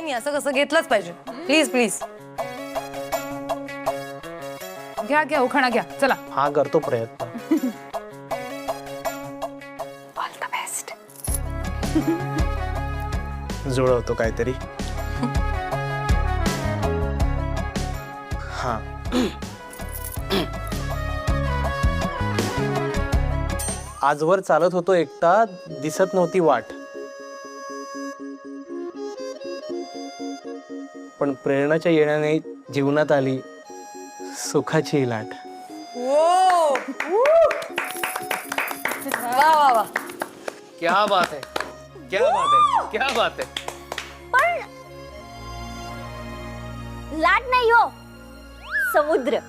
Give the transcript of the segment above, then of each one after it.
नाही असं कसं घेतलंच पाहिजे. प्लीज प्लीज घ्या घ्या उखाणा घ्या चला. हा करतो प्रयत्न. All the best. जुळवतो काहीतरी. हा. आजवर चालत होतो एकटा, दिसत नव्हती वाट, पण प्रेरणाच्या येण्याने जीवनात आली सुखाची लाट. वा वा वा. क्या बात है, क्या बात है, क्या बात है. पण लाट नाही हो, समुद्र.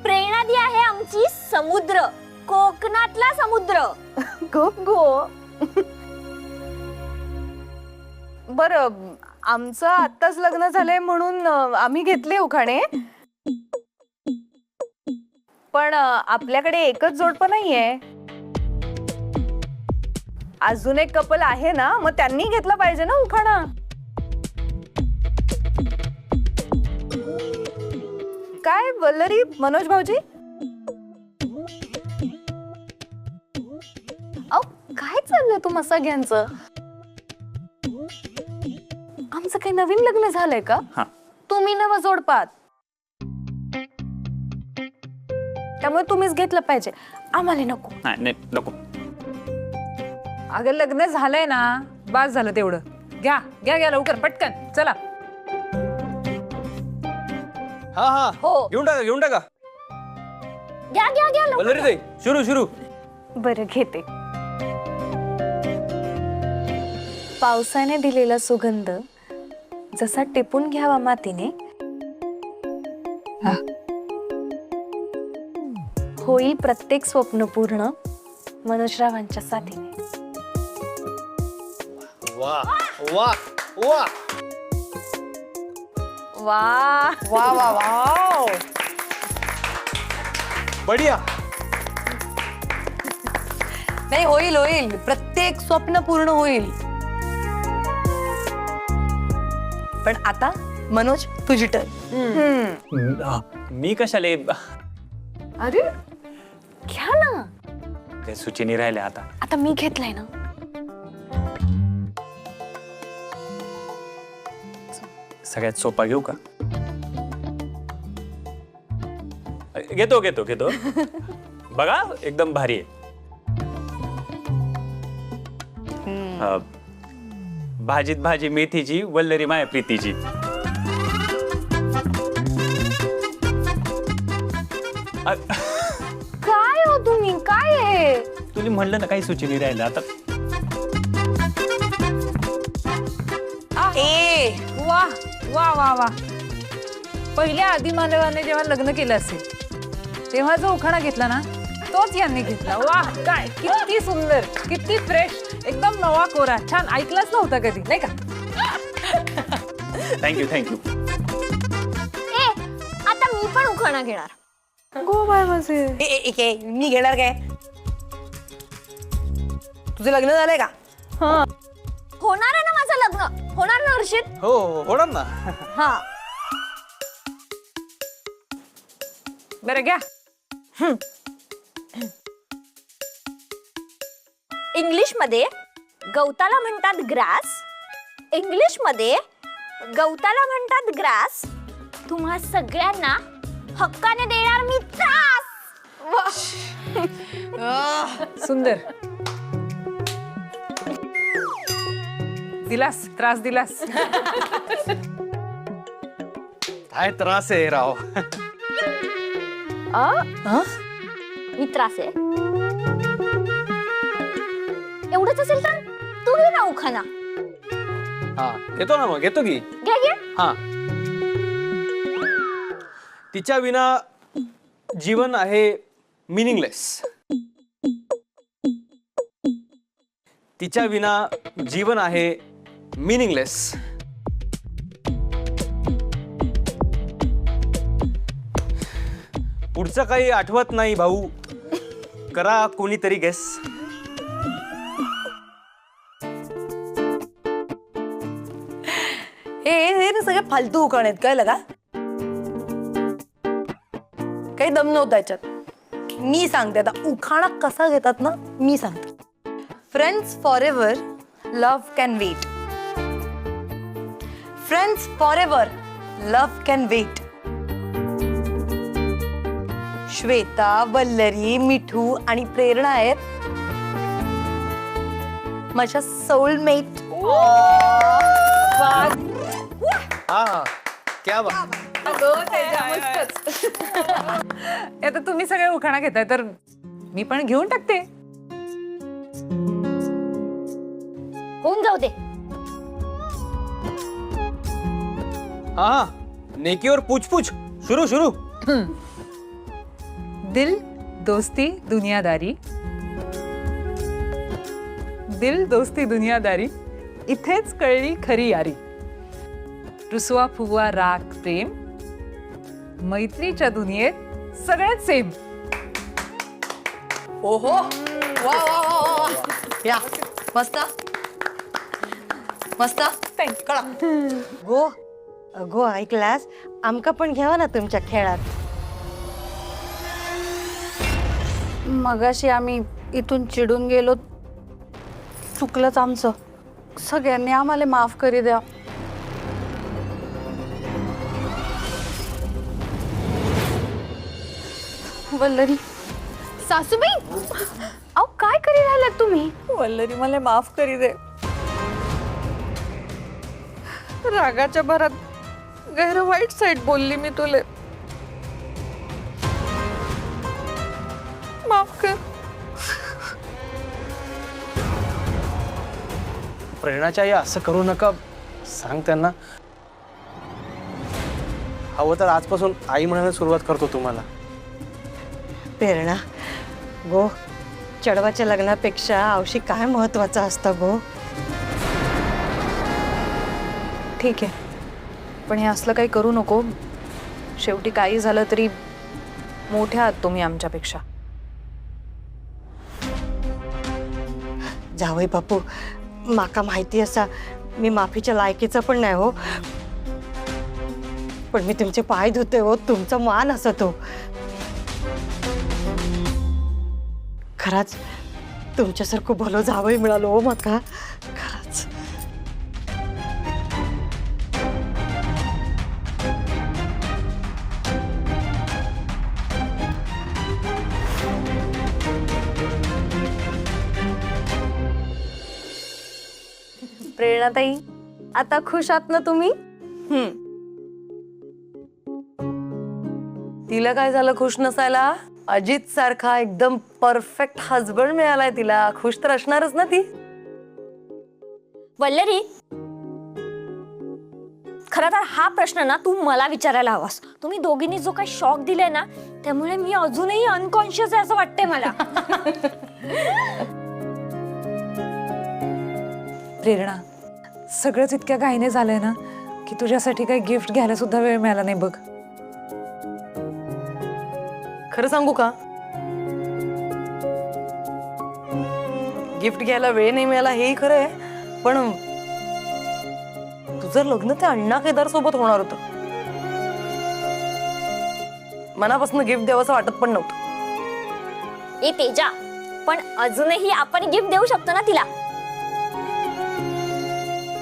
प्रेरणा दी आहे आमची समुद्र, कोकणातला समुद्र. गो गो. बरं, आमचं आत्ताच लग्न झालंय म्हणून आम्ही घेतले उखाणे, पण आपल्याकडे एकच जोडपं नाहीये. अजून एक कपल आहे ना, मग त्यांनी घेतलं पाहिजे ना उखाणा. काय वल्लरी, मनोज भाऊजी? अहो काय चाललंय तुम्हा सगळ्यांचं? आमचं काही नवीन लग्न झालंय का? तुम्ही नवं जोडपात, त्यामुळे तुम्हीच घेतलं पाहिजे, आम्हाला नको. नाही नको. अगं लग्न झालंय ना, बास झालं तेवढं. घ्या घ्या घ्या लवकर पटकन चला. हा हा हो. घेऊन टाका घेऊन टाका. घ्या घ्या घ्या लवकर. वल्लरी ताई सुरू सुरू. बरं घेते. पावसाने दिलेला सुगंध जसा टिपून घ्यावा मातीने, होईल प्रत्येक स्वप्न पूर्ण मनोजरावांच्या साथीने. वा वा वा वा वा वा वा. बढिया. नाही होईल होईल, प्रत्येक स्वप्न पूर्ण होईल. पण आता मनोज तुझी टर्न. मी कशाले अरे घ्या ना, ते सुचीनी राहिले आता. आता मी घेतलंय ना. सगळ्यात सोपा घेऊ का? घेतो घेतो घेतो. बघा एकदम भारी आहे. भाजीत भाजी मेथीची, वल्लरी माया प्रीतीची. काय हो तुम्ही, काय आहे? तुला म्हणलं ना काही सुचीनी राहिलं आता. ए वा वा वा वा. पहिल्या आदिमानवाने जेव्हा लग्न केलं असेल तेव्हा जो उखाणा घेतला ना, तोच यांनी घेतला. वा काय किती सुंदर, किती फ्रेश, एकदम नवा कोरा. छान, ऐकलंच नव्हतं कधी नाही का? Thank you thank you. ए, आता मी पण उखाणा घेणार. गो बाय माझे. मी घेणार काय? तुझं लग्न झालंय का? होणार आहे ना माझं लग्न, होणार ना हर्षित? हो हो होणार ना. हा. बरं घ्या. इंग्लिश मध्ये गवताला म्हणतात ग्रास, इंग्लिश मध्ये गवताला म्हणतात ग्रास. तुम्हा सगळ्यांना हक्काने देणार मी त्रास. सुंदर. दिलास, त्रास दिलास. काय त्रास आहे राव. मी त्रास आहे एवढंच असेल तर तू घे ना उखाणा. हा घेतो ना, मग घेतो की. घे घे. हा. तिच्या विना जीवन आहे मीनिंगलेस. तिच्या विना जीवन आहे मीनिंगलेस. पुढचं काही आठवत नाही भाऊ, करा कोणीतरी गेस. सगळे फालतू उखाणे आहेत, कळलं का? काही दम नव्हता याच्यात. मी सांगते आता उखाणा कसा घेतात ना, मी सांगते. Friends forever, love can wait. Friends forever, love can wait. Shweta, Vallari, Mithu आणि प्रेरणा आहेत माझ्या सोलमेट. हा क्या बात. आता तुम्ही सगळे उखाणा घेताय तर मी पण घेऊन टाकते. होऊन जाऊ दे. हाँ नेकी और पूछ पूछ शुरू शुरू. दिल दोस्ती दुनियादारी, दिल दोस्ती दुनियादारी, इथेच कळली खरी यारी. रुसवा फुगवा राग प्रेम, मैत्रीच्या दुनियेत सगळ्यात सेम. ओहो, वा वा वा वा वा. या मस्त मस्त. कळा. गो गो ऐकलास, आमका पण घ्यावा ना तुमच्या खेळात. मगाशी आम्ही इथून चिडून गेलो, चुकलंच आमचं. सगळ्यांनी आम्हाला माफ करी द्या. वल्लरी, सासूबाई, अहो काय करी राहिलात तुम्ही? वल्लरी मला माफ करी दे. रागाच्या भरात गैर वाईट साईड बोलली मी तुले. माफ कर. प्रेरणाच्या आई असं करू नका, सांग त्यांना. हवं तर आजपासून आई म्हणायला सुरुवात करतो तुम्हाला. प्रेरणा, गो चढवाच्या लग्नापेक्षा आवशी काय महत्वाचं असतं गो. ठीक आहे, पण हे असलं काही करू नको. शेवटी काही झालं तरी मोठ्या आहात तुम्ही आमच्यापेक्षा. जावई बापू, माका माहिती असा मी माफीच्या लायकीचं पण नाही हो, पण मी तुमचे पाय धुते हो, तुमचा मान असतो. खरंच तुमच्यासारखं भलं जावई मिळालं हो माका, खरंच. प्रेरणाताई, आता खुश आहात ना तुम्ही? तिला काय झालं खुश नसायला? अजित सारखा एकदम परफेक्ट हजबंड मिळालाय तिला. खुश तर असणारच ना ती. वल्लरी, खरं तर हा प्रश्न ना तू मला विचारायला हवास. तुम्ही दोघींनी जो काही शॉक दिलाय ना, त्यामुळे मी अजूनही अनकॉन्शियस आहे असं वाटतंय मला. प्रेरणा, सगळंच इतक्या घाईने झालंय ना की तुझ्यासाठी काही गिफ्ट घ्यायला सुद्धा वेळ मिळाला नाही बघ. खरं सांगू का, गिफ्ट घ्यायला वेळ नाही मिळाला हेही खरं आहे, पण तुझं लग्न त्या अण्णा केदार सोबत होणार होतं. मनापासून गिफ्ट द्यावंसं वाटत पण नव्हतं. ए तेजा, पण अजूनही आपण गिफ्ट देऊ शकतो ना तिला.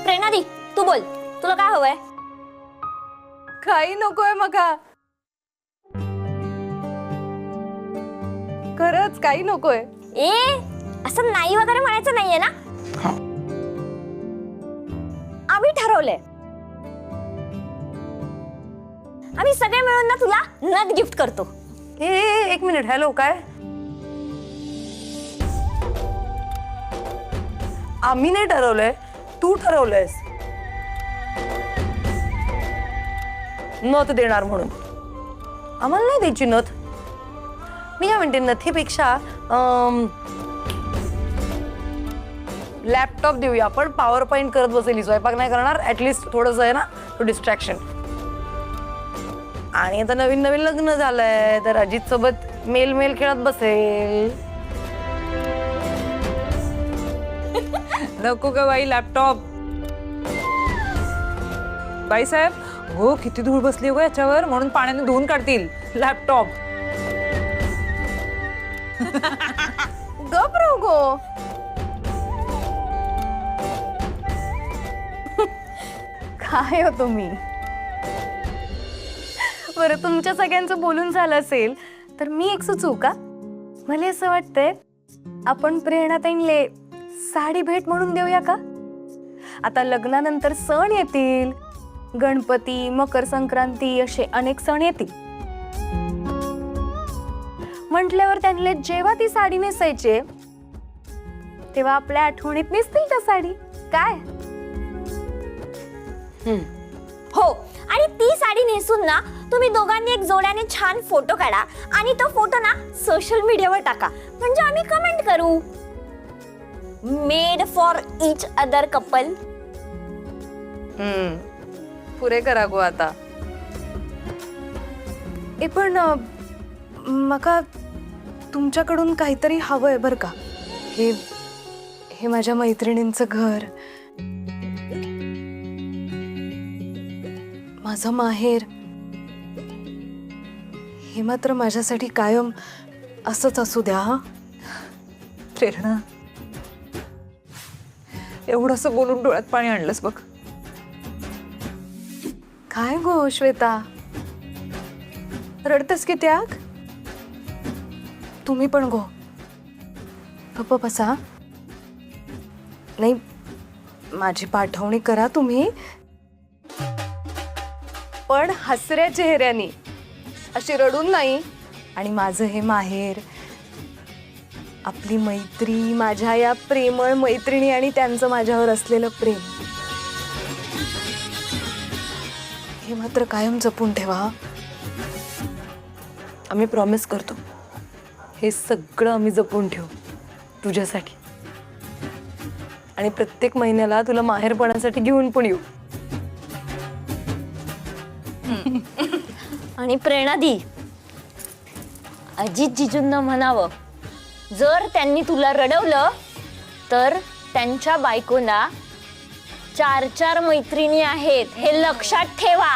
प्रेरणा दी, तू बोल, तुला काय हवंय? काही नकोय मका, खरंच काही नकोय. ए, असं नाही वगैरे म्हणायचं नाहीये ना. आम्ही ठरवलंय, आम्ही सगळे मिळून ना तुला नथ गिफ्ट करतो. ए एक मिनिट. हॅलो, काय? आम्ही नाही ठरवलंय, तू ठरवलंयस नथ देणार म्हणून. आम्हाला नाही द्यायची नथ. मी काय म्हणते, नथीपेक्षा लॅपटॉप देऊया आपण. पॉवर पॉइंट करत बसेल, स्वयंपाक नाही करणार. ऍटलिस्ट थोडंसं आहे ना तो डिस्ट्रॅक्शन. आणि आता नवीन नवीन लग्न झालंय तर अजित सोबत मेल मेल खेळत बसेल. नको ग बाई लॅपटॉप. बाईसाहेब हो किती धूळ बसली हो याच्यावर, म्हणून पाण्याने धुवून काढतील लॅपटॉप. गप गो. काय हो तुम्ही. बरं तुमच्या सगळ्यांचं बोलून झालं असेल तर मी एक सुचू का. मला असं वाटतंय आपण प्रेरणाताईंले साडी भेट म्हणून देऊया का. आता लग्नानंतर सण येतील, गणपती, मकर संक्रांती असे अनेक सण येतील. म्हटल्यावर त्यांना जेव्हा ती साडी नेसायची तेव्हा आपल्या आठवणीत नेसतील त्या साडी. काय हो, आणि ती साडी नेसून ना तुम्ही दोघांनी एक जोड्याने छान फोटो काढा आणि तो फोटो ना सोशल मीडियावर टाका, म्हणजे आम्ही कमेंट करू made for each other couple. पुरे करा गो आता. ए पण मका तुमच्याकडून काहीतरी हवंय बर का. हे माझ्या मैत्रिणींचं घर, माझं माहेर, हे मात्र माझ्यासाठी कायम असंच असू द्या. हा प्रेरणा एवढंसं बोलून डोळ्यात पाणी आणलंस बघ. काय गो श्वेता, रडतेस की त्याग. तुम्ही पण गो गप्प बसा. नाही माझी पाठवणी करा तुम्ही, पण हसऱ्या चेहऱ्यानी, अशी रडून नाही. आणि माझं हे माहेर, आपली मैत्री, माझ्या या प्रेमळ मैत्रिणी आणि त्यांचं माझ्यावर असलेलं प्रेम, हे मात्र कायम जपून ठेवा. आम्ही प्रॉमिस करतो हे सगळं आम्ही जपून ठेवू तुझ्यासाठी. आणि प्रत्येक महिन्याला तुला माहेरपणासाठी घेऊन पण येऊ. आणि प्रेरणा दी, अजित जिजूंना म्हणावं जर त्यांनी तुला रडवलं तर त्यांच्या बायकोला 4 मैत्रिणी आहेत हे लक्षात ठेवा.